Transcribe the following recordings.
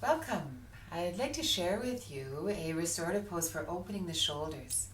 Welcome. I'd like to share with you a restorative pose for opening the shoulders.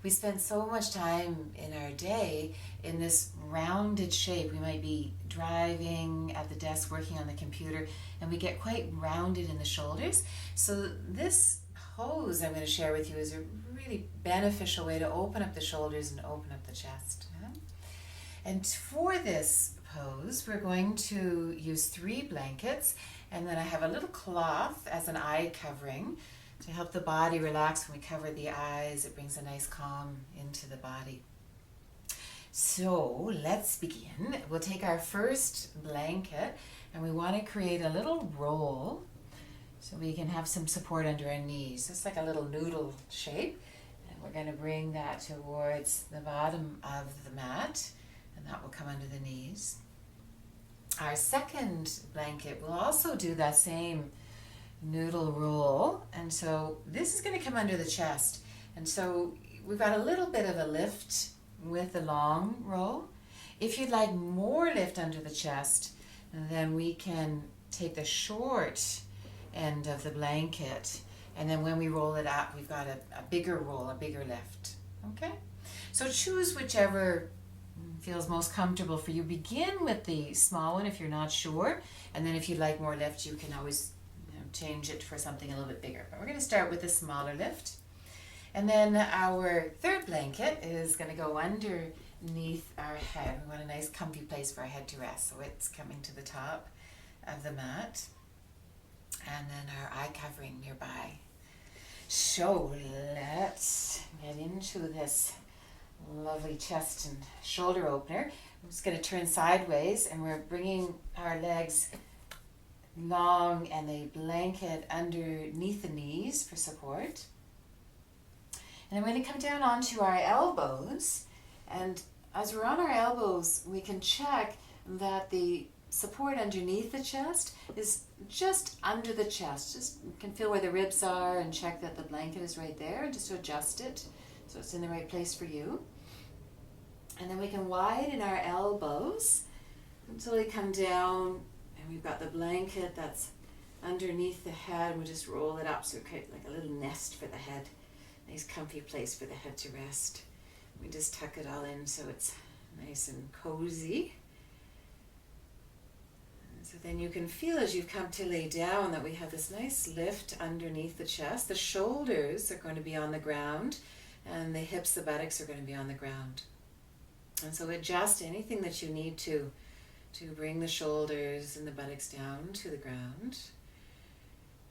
We spend so much time in our day in this rounded shape. We might be driving at the desk, working on the computer, and we get quite rounded in the shoulders. So this pose I'm going to share with you is a really beneficial way to open up the shoulders and open up the chest. And for this pose, we're going to use 3 blankets, and then I have a little cloth as an eye covering to help the body relax. When we cover the eyes, it brings a nice calm into the body. So let's begin. We'll take our first blanket, and we want to create a little roll so we can have some support under our knees. It's like a little noodle shape, and we're going to bring that towards the bottom of the mat, and that will come under the knees. Our second blanket will also do that same noodle roll, and so this is going to come under the chest. And so we've got a little bit of a lift with the long roll. If you'd like more lift under the chest, then we can take the short end of the blanket, and then when we roll it up, we've got a bigger roll, a bigger lift. Okay? So choose whichever feels most comfortable for you. Begin with the small one if you're not sure, and then if you'd like more lift, you can always change it for something a little bit bigger. But we're going to start with the smaller lift. And then our third blanket is going to go underneath our head. We want a nice comfy place for our head to rest, so it's coming to the top of the mat. And then our eye covering nearby. So let's get into this lovely chest and shoulder opener. I'm just going to turn sideways, and we're bringing our legs long and a blanket underneath the knees for support. And then we're going to come down onto our elbows, and as we're on our elbows, we can check that the support underneath the chest is just under the chest. Just you can feel where the ribs are and check that the blanket is right there, and just to adjust it so it's in the right place for you. And then we can widen our elbows until we come down, and we've got the blanket that's underneath the head, and we just roll it up so we create like a little nest for the head. Nice comfy place for the head to rest. We just tuck it all in so it's nice and cozy. And so then you can feel as you've come to lay down that we have this nice lift underneath the chest. The shoulders are going to be on the ground, and the hips, the buttocks are going to be on the ground. And so adjust anything that you need to bring the shoulders and the buttocks down to the ground.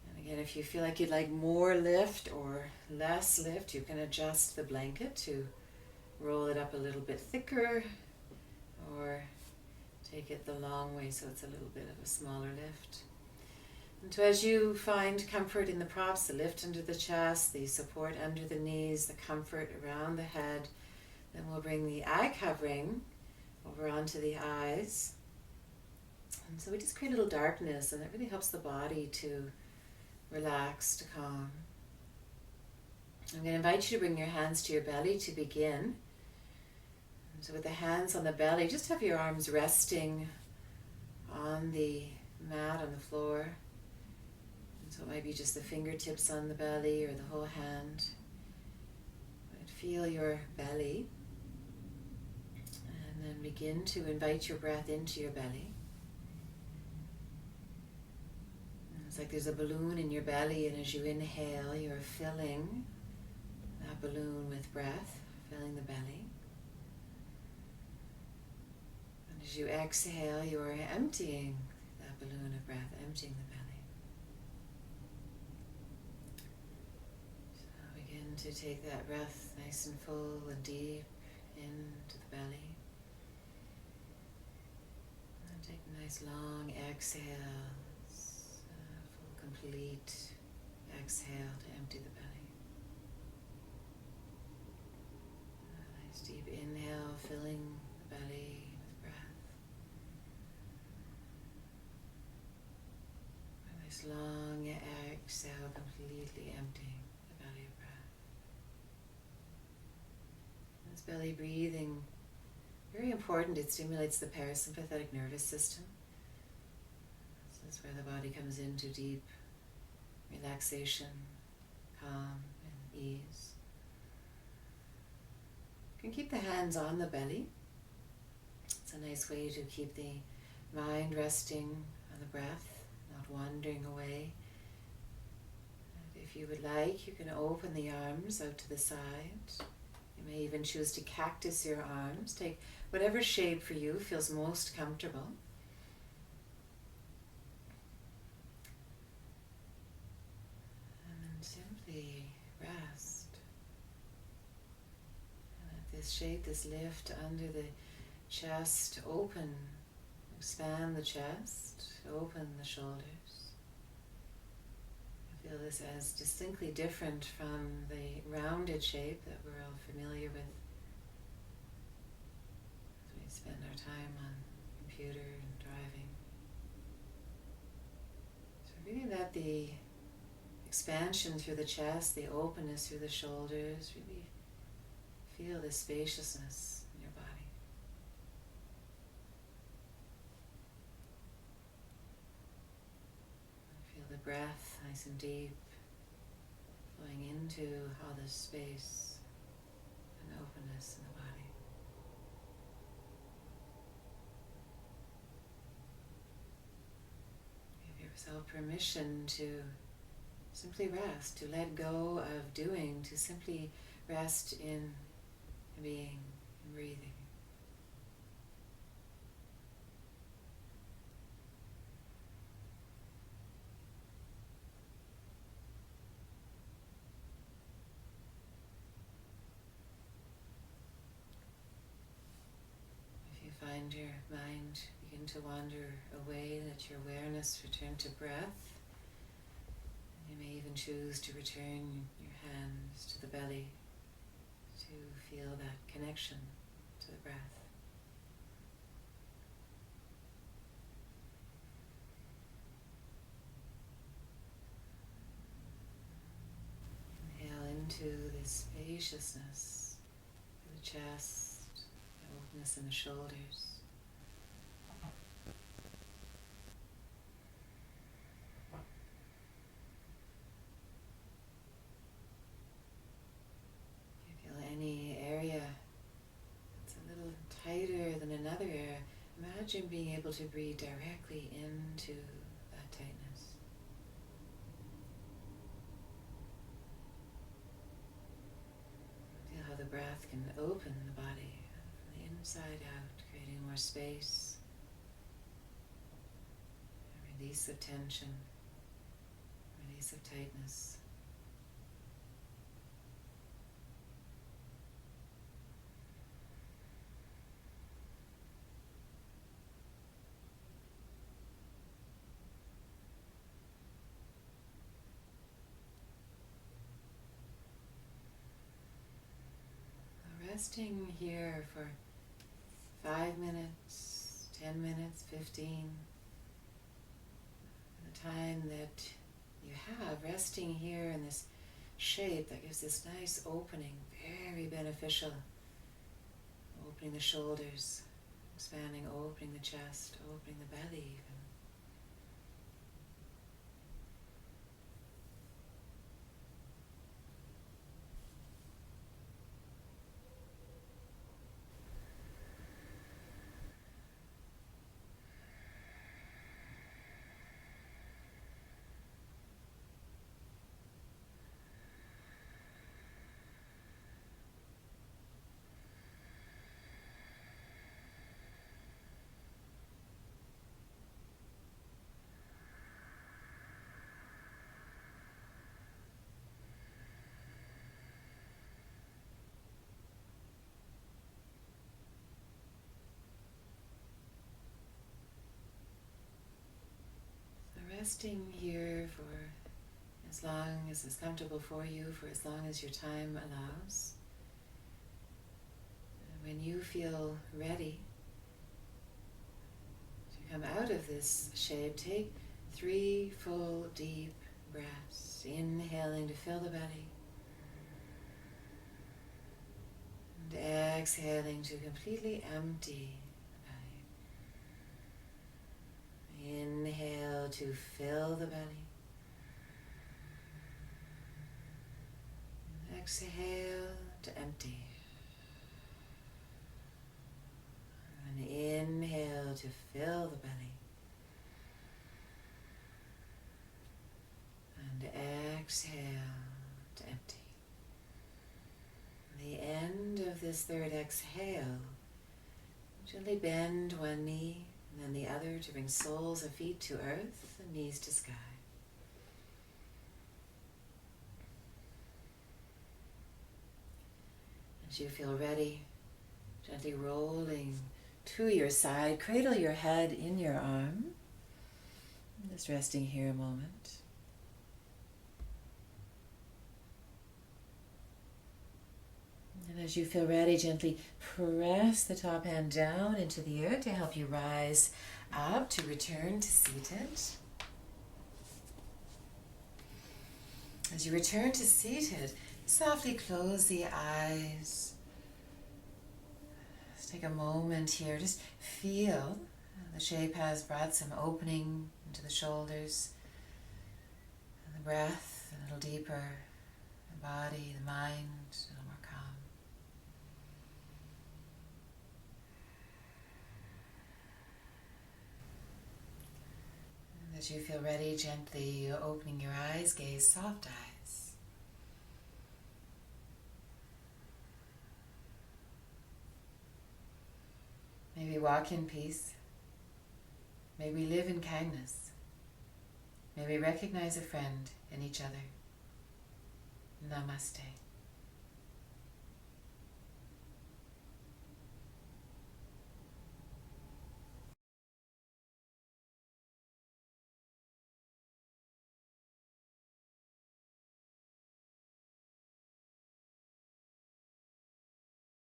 And again, if you feel like you'd like more lift or less lift, you can adjust the blanket to roll it up a little bit thicker, or take it the long way so it's a little bit of a smaller lift. And so as you find comfort in the props, the lift under the chest, the support under the knees, the comfort around the head, then we'll bring the eye covering over onto the eyes. And so we just create a little darkness, and it really helps the body to relax, to calm. I'm going to invite you to bring your hands to your belly to begin. And so with the hands on the belly, just have your arms resting on the mat, on the floor. And so it might be just the fingertips on the belly or the whole hand. But feel your belly. And then begin to invite your breath into your belly. And it's like there's a balloon in your belly, and as you inhale, you're filling that balloon with breath, filling the belly. And as you exhale, you're emptying that balloon of breath, emptying the belly. So begin to take that breath nice and full and deep into the belly. And take nice long exhales, full complete exhale to empty the belly. A nice deep inhale, filling the belly with breath. A nice long exhale, completely emptying the belly of breath. This belly breathing, very important. It stimulates the parasympathetic nervous system. So This is where the body comes into deep relaxation, calm, and ease. You can keep the hands on the belly. It's a nice way to keep the mind resting on the breath, not wandering away. And if you would like, you can open the arms out to the side. You may even choose to cactus your arms. Take whatever shape for you feels most comfortable. And then simply rest. And let this shape, this lift under the chest open. Expand the chest, open the shoulders. I feel this as distinctly different from the rounded shape that we're all familiar with as we spend our time on computer and driving. So really let the expansion through the chest, the openness through the shoulders, really feel the spaciousness in your body. Feel the breath nice and deep, flowing into all this space and openness in the body. Give yourself permission to simply rest, to let go of doing, to simply rest in being and breathing. If you find your mind begin to wander away, let your awareness return to breath. You may even choose to return your hands to the belly to feel that connection to the breath. Inhale into this spaciousness of the chest, the openness in the shoulders. Any area that's a little tighter than another area, imagine being able to breathe directly into that tightness. Feel how the breath can open the body from the inside out, creating more space, a release of tension, release of tightness. Resting here for 5 minutes, 10 minutes, 15, the time that you have, resting here in this shape that gives this nice opening, very beneficial. Opening the shoulders, expanding, opening the chest, opening the belly even. Resting here for as long as is comfortable for you, for as long as your time allows. And when you feel ready to come out of this shape, take 3 full deep breaths, inhaling to fill the belly, and exhaling to completely empty the belly. Inhale inhale to fill the belly. And exhale to empty. And inhale to fill the belly. And exhale to empty. At the end of this third exhale, gently bend one knee and then the other to bring soles of feet to earth and knees to sky. As you feel ready, gently rolling to your side, cradle your head in your arm. Just resting here a moment. And as you feel ready, gently press the top hand down into the earth to help you rise up to return to seated. As you return to seated, softly close the eyes. Just take a moment here. Just feel the shape has brought some opening into the shoulders. And the breath a little deeper. The body, the mind, a little more calm. And as you feel ready, gently opening your eyes, gaze soft eyes. May we walk in peace. May we live in kindness. May we recognize a friend in each other. Namaste.